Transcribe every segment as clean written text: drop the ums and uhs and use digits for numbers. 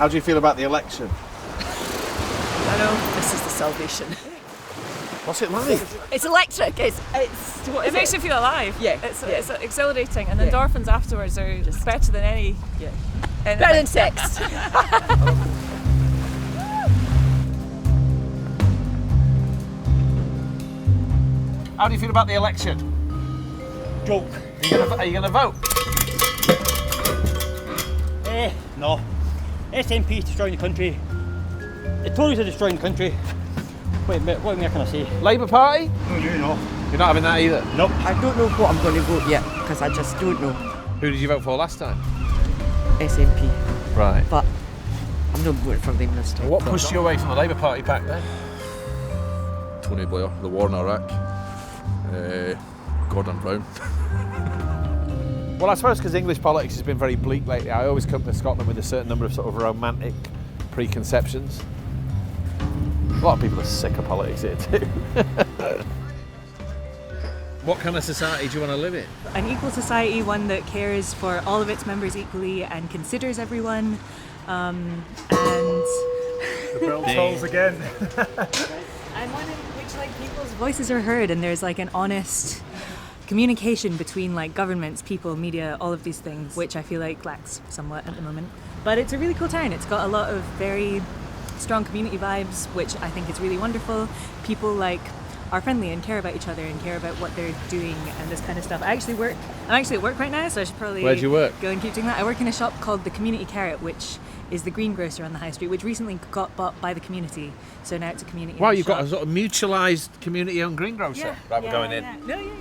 How do you feel about the election? I know, this is the salvation. What's it like? It's electric. It makes you feel alive. Yeah. It's exhilarating, and endorphins afterwards are just better than any. Yeah. Better than sex. How do you feel about the election? Joke. Are you going to vote? No. SNP is destroying the country. The Tories are destroying the country. Wait a minute, what more can I say? Labour Party? No, you know. You're not having that either? Nope. I don't know what I'm going to vote yet, because I just don't know. Who did you vote for last time? SNP. Right. But I'm not voting for them this time. What pushed you away from the Labour Party back then? Tony Blair, the war in Iraq, Gordon Brown. Well, I suppose because English politics has been very bleak lately, I always come to Scotland with a certain number of sort of romantic preconceptions. A lot of people are sick of politics here too. What kind of society do you want to live in? An equal society, one that cares for all of its members equally and considers everyone. And the bell tolls again. And one in which like people's voices are heard, and there's like an honest communication between like governments, people, media, all of these things, which I feel like lacks somewhat at the moment. But it's a really cool town. It's got a lot of very strong community vibes, which I think is really wonderful. People like are friendly and care about each other and care about what they're doing and this kind of stuff. I'm actually at work right now, so I should probably Where do you work? go and keep doing that. I work in a shop called the Community Carrot, which is the greengrocer on the high street, which recently got bought by the community. So now it's a community. Wow, you've got a sort of mutualised community-owned greengrocer. Yeah, Right, we're going in. No, yeah.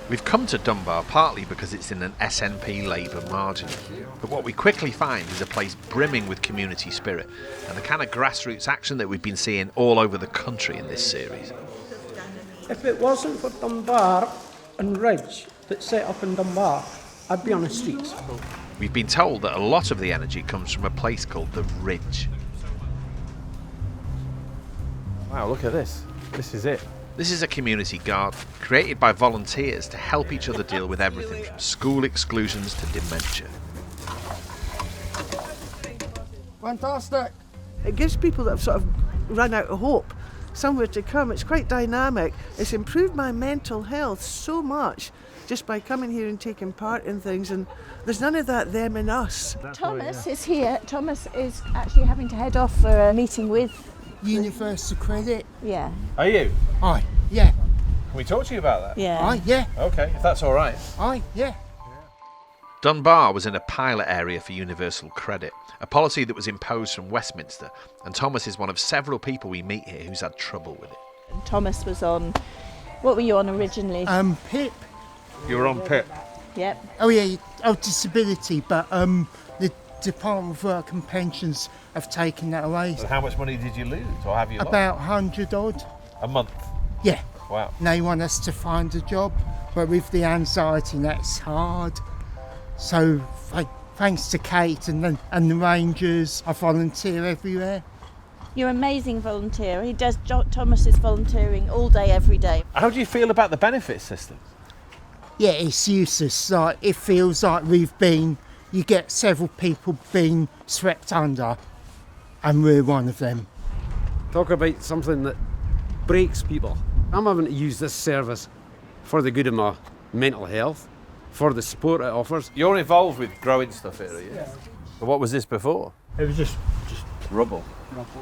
We've come to Dunbar partly because it's in an SNP Labour marginal, but what we quickly find is a place brimming with community spirit and the kind of grassroots action that we've been seeing all over the country in this series. If it wasn't for Dunbar and Ridge that set up in Dunbar, I'd be on the streets. We've been told that a lot of the energy comes from a place called the Ridge. Wow, look at this. This is it. This is a community garden created by volunteers to help each other deal with everything from school exclusions to dementia. Fantastic. It gives people that have sort of run out of hope somewhere to come. It's quite dynamic. It's improved my mental health so much just by coming here and taking part in things, and there's none of that them and us. Thomas is here. Thomas is actually having to head off for a meeting with Universal Credit. Yeah. Are you? Aye, yeah. Can we talk to you about that? Yeah. Aye, yeah. Okay, if that's all right. Aye, yeah. Dunbar was in a pilot area for Universal Credit, a policy that was imposed from Westminster, and Thomas is one of several people we meet here who's had trouble with it. And Thomas was on, what were you on originally? PIP. You were on PIP? Yep. Oh yeah, disability, but the Department of Work and Pensions have taken that away. So how much money did you lose, or have you lost? About 100 odd. A month? Yeah. Wow. And they want us to find a job, but with the anxiety, that's hard. So thanks to Kate and the Rangers, I volunteer everywhere. You're an amazing volunteer. Thomas is volunteering all day, every day. How do you feel about the benefit system? Yeah, it's useless. Like, it feels like you get several people being swept under, and we're one of them. Talk about something that breaks people. I'm having to use this service for the good of my mental health, for the support it offers. You're involved with growing stuff here, are you? Yeah. But what was this before? It was just rubble. Yeah. Do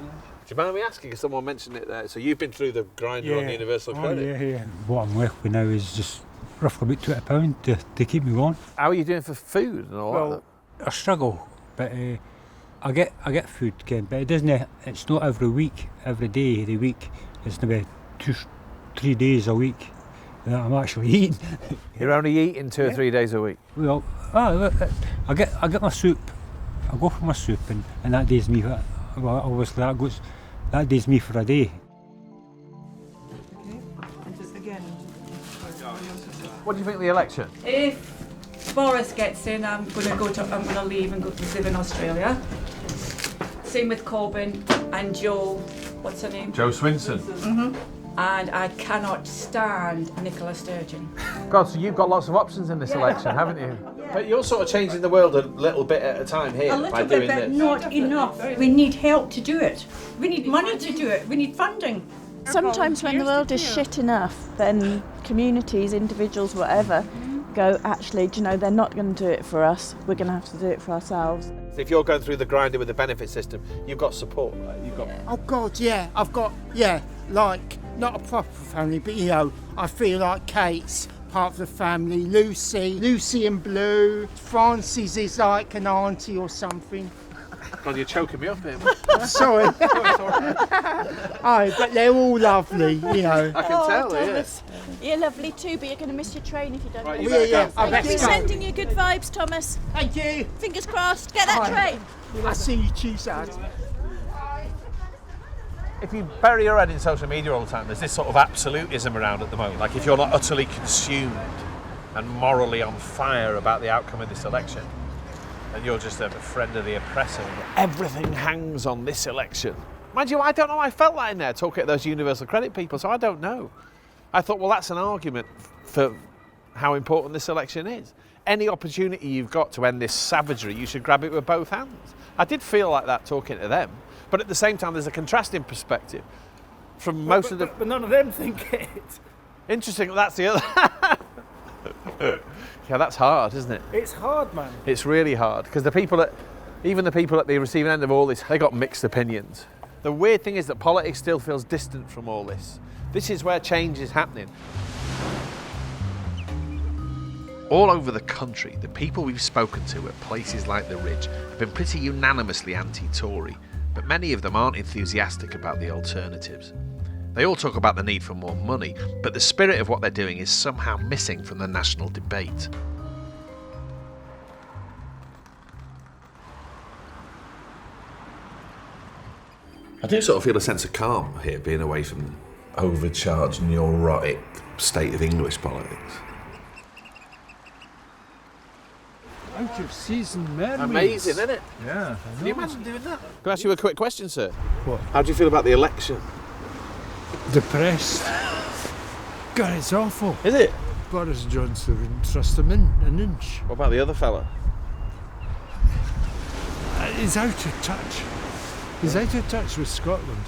you mind me asking, because someone mentioned it there, so you've been through the grinder on Universal Credit? Yeah. What I'm left with now is just roughly about £20 to keep me going. How are you doing for food and all that? I struggle, but I get food, Ken, but it's not every week, every day of the week. It's maybe 2-3 days a week that I'm actually eating. You're only eating 2 or 3 days a week? Well, I get my soup. I go for my soup, and that day's me. Well, obviously that day's me for a day. What do you think of the election? If Boris gets in, I'm going to leave and go to live in Australia. Same with Corbyn and Joe. What's her name? Joe Swinson. Mm-hmm. And I cannot stand Nicola Sturgeon. God, so you've got lots of options in this election, haven't you? But you're sort of changing the world a little bit at a time here by doing this. Not enough. We need help to do it. We need money to do it. We need funding. Sometimes when the world is shit enough, then communities, individuals, whatever, go, actually, do you know, they're not going to do it for us. We're going to have to do it for ourselves. So if you're going through the grinder with the benefit system, you've got support. Right? You've got. Oh God, yeah. I've got, like, not a proper family, but you know, I feel like Kate's part of the family. Lucy and Blue. Frances is like an auntie or something. God, you're choking me up here. Sorry. Aye, but they're all lovely, you know. I can tell, Thomas, you're lovely too, but you're going to miss your train if you don't. Right, We're sending you good vibes, Thomas. Thank you. Fingers crossed. Get that train. I'll see you Tuesday. If you bury your head in social media all the time, there's this sort of absolutism around at the moment. Like if you're not utterly consumed and morally on fire about the outcome of this election, and you're just a friend of the oppressor. Everything hangs on this election. Mind you, I don't know, I felt that in there talking to those universal credit people, so I don't know. I thought, well, that's an argument for how important this election is. Any opportunity you've got to end this savagery, you should grab it with both hands. I did feel like that talking to them, but at the same time, there's a contrasting perspective from most of the... But none of them think it. Interesting, that's the other... Yeah, that's hard, isn't it? It's hard, man. It's really hard, because even the people at the receiving end of all this, they got mixed opinions. The weird thing is that politics still feels distant from all this. This is where change is happening. All over the country, the people we've spoken to at places like the Ridge have been pretty unanimously anti-Tory, but many of them aren't enthusiastic about the alternatives. They all talk about the need for more money, but the spirit of what they're doing is somehow missing from the national debate. I do sort of feel a sense of calm here, being away from overcharged neurotic state of English politics. Out of season memories. Amazing, isn't it? Yeah. Can you imagine doing that? Can I ask you a quick question, sir? What? How do you feel about the election? Depressed. God, it's awful. Is it? Boris Johnson wouldn't trust him in an inch. What about the other fella? He's out of touch. He's out of touch with Scotland.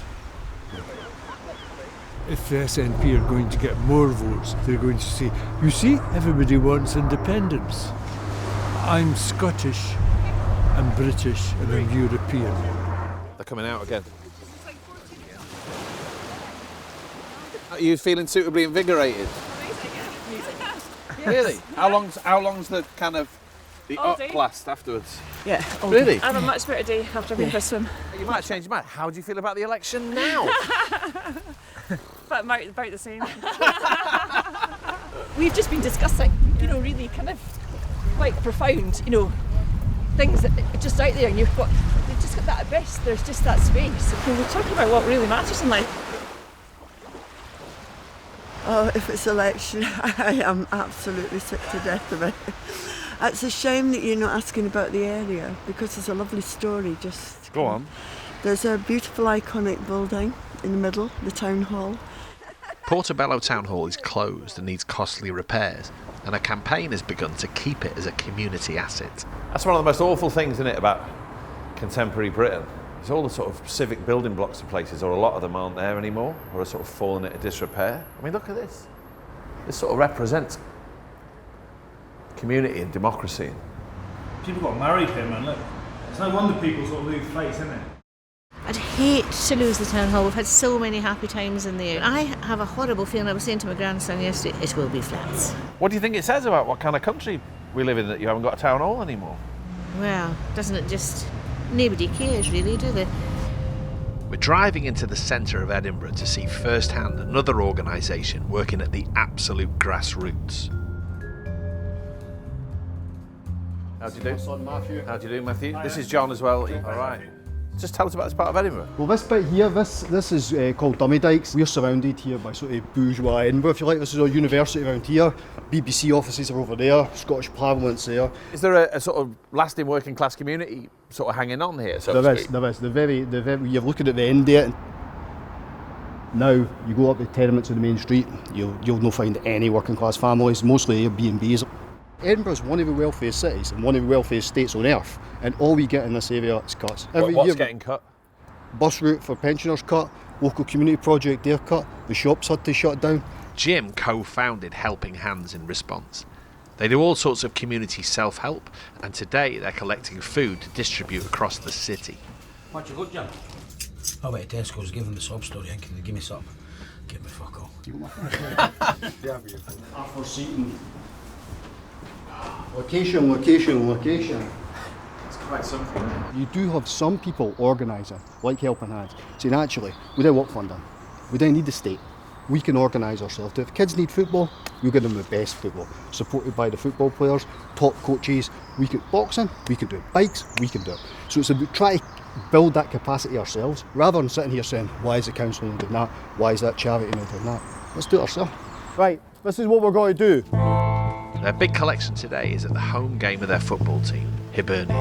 If the SNP are going to get more votes, they're going to say, you see, everybody wants independence. I'm Scottish, I'm British, and I'm European. They're coming out again. Are you feeling suitably invigorated? Really? How long's the kind of the All up day. blast afterwards? Yeah. Really? I have a much better day after I've been for a swim. You might change your mind. How do you feel about the election now? But about the same. We've just been discussing, really kind of quite profound, things that are just out there, and you've just got that abyss. There's just that space. We're talking about what really matters in life. Oh, if it's election, I am absolutely sick to death of it. It's a shame that you're not asking about the area, because there's a lovely story just... Go on. There's a beautiful iconic building in the middle, the town hall. Portobello Town Hall is closed and needs costly repairs, and a campaign has begun to keep it as a community asset. That's one of the most awful things, isn't it, about contemporary Britain? It's all the sort of civic building blocks of places, or a lot of them aren't there anymore, or are sort of fallen into disrepair. I mean, look at this. This sort of represents community and democracy. People got married here, man. Look, it's no wonder people sort of lose faith, isn't it? I'd hate to lose the town hall. We've had so many happy times in there. I have a horrible feeling. I was saying to my grandson yesterday, it will be flats. What do you think it says about what kind of country we live in, that you haven't got a town hall anymore? Well, doesn't it just... Nobody cares, really, do they? We're driving into the centre of Edinburgh to see firsthand another organisation working at the absolute grassroots. How do you do? Son Matthew. How do you do, Matthew? This is John as well. All right. Just tell us about this part of Edinburgh. Well, this bit here, this is called Dummy Dykes. We're surrounded here by sort of bourgeois Edinburgh, if you like. This is our university around here. BBC offices are over there. Scottish Parliament's there. Is there a sort of lasting working class community sort of hanging on here? So there is. You're looking at the end there. Now, you go up the tenements on the main street, you'll not find any working class families, mostly Airbnbs. Edinburgh's one of the wealthiest cities and one of the wealthiest states on earth, and all we get in this area is cuts. What's getting cut? Bus route for pensioners cut, local community project they're cut, the shops had to shut down. Jim co-founded Helping Hands in response. They do all sorts of community self-help, and today they're collecting food to distribute across the city. What you got, Jim? I went to Tesco's, give them the sob story, and can they give me something? Give me fuck all. After seating. Location. It's quite something. You do have some people organising, like Helping Hands, saying actually, we don't want funding, we don't need the state. We can organise ourselves. If kids need football, we'll give them the best football, supported by the football players, top coaches. We can boxing, we can do it. Bikes, we can do it. So it's about trying to build that capacity ourselves, rather than sitting here saying, why is the council not doing that? Why is that charity not doing that? Let's do it ourselves. Right, this is what we're going to do. Their big collection today is at the home game of their football team, Hibernian.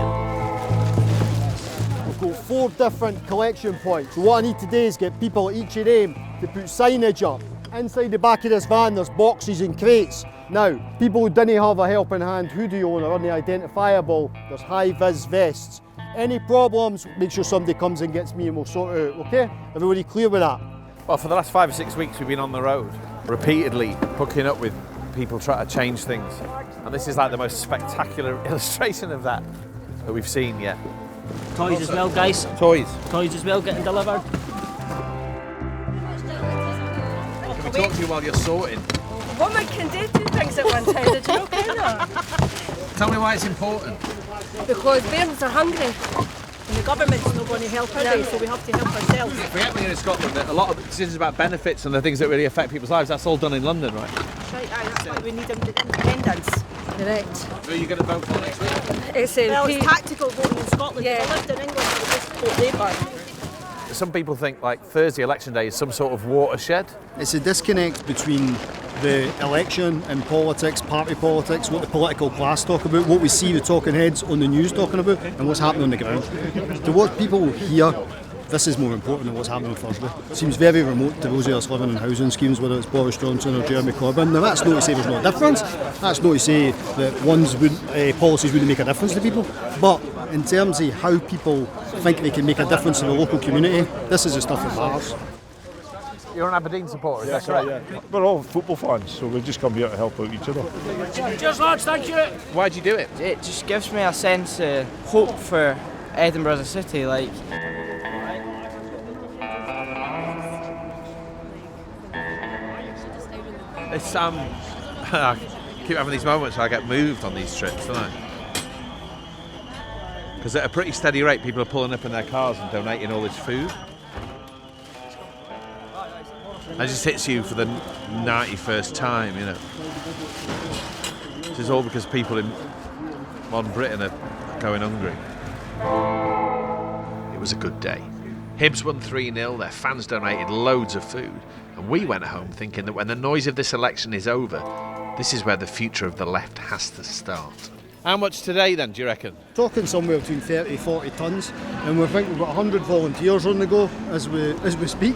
We've got 4 different collection points. So what I need today is get people at each of them to put signage up. Inside the back of this van there's boxes and crates. Now, people who didn't have a helping hand hoodie on or unidentifiable, there's high-vis vests. Any problems, make sure somebody comes and gets me and we'll sort it out, okay? Everybody clear with that? Well, for the last 5 or 6 weeks we've been on the road, repeatedly hooking up with people trying to change things. And this is like the most spectacular illustration of that we've seen yet. Toys as well, guys. Toys as well, getting delivered. Can we talk to you while you're sorting? Women can do 2 things at one time, did you know, Kenna? Tell me why it's important. Because bairns are hungry. And the government's not going to help us, so we have to help ourselves. Forget here in Scotland that a lot of the decisions about benefits and the things that really affect people's lives, that's all done in London, right? Right, that's why we need independence. Correct. Who are you going to vote for next week? Well, it's tactical voting in Scotland. Yeah. If I lived in England, I would just vote Labour. Some people think like Thursday election day is some sort of watershed. It's a disconnect between the election and politics, party politics, what the political class talk about, what we see the talking heads on the news talking about, and what's happening on the ground. To what people hear, this is more important than what's happening on Thursday. It seems very remote to those of us living in housing schemes, whether it's Boris Johnson or Jeremy Corbyn. Now that's not to say there's no difference, that's not to say that policies wouldn't make a difference to people, but in terms of how people think they can make a difference in the local community, this is the stuff that matters. You're an Aberdeen supporter, is that correct? Yeah. We're all football fans, so we just come here to help out each other. Cheers, lads, thank you. Why'd you do it? It just gives me a sense of hope for Edinburgh as a city, like. It's I keep having these moments where I get moved on these trips, don't I? Because at a pretty steady rate, people are pulling up in their cars and donating all this food. It just hits you for the 91st time, you know. This is all because people in modern Britain are going hungry. It was a good day. Hibs won 3-0, their fans donated loads of food, and we went home thinking that when the noise of this election is over, this is where the future of the left has to start. How much today then, do you reckon? Talking somewhere between 30 and 40 tonnes, and we think we've got 100 volunteers on the go as we speak.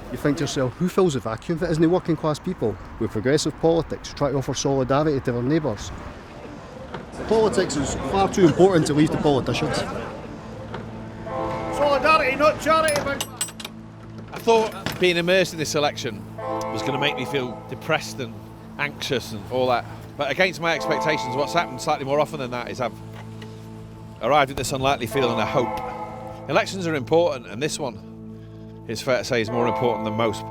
You think to yourself, who fills the vacuum? If it isn't the working class people with progressive politics try to offer solidarity to their neighbours. Politics is far too important to leave to politicians. Solidarity, not charity, man. I thought being immersed in this election was going to make me feel depressed and anxious and all that. But against my expectations, what's happened slightly more often than that is I've arrived at this unlikely feeling of hope. Elections are important, and this one, it's fair to say, is more important than most.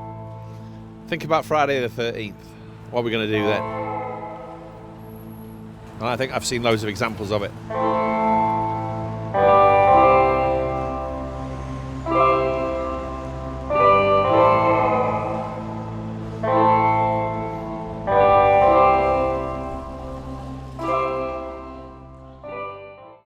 Think about Friday the 13th. What are we going to do then? And I think I've seen loads of examples of it.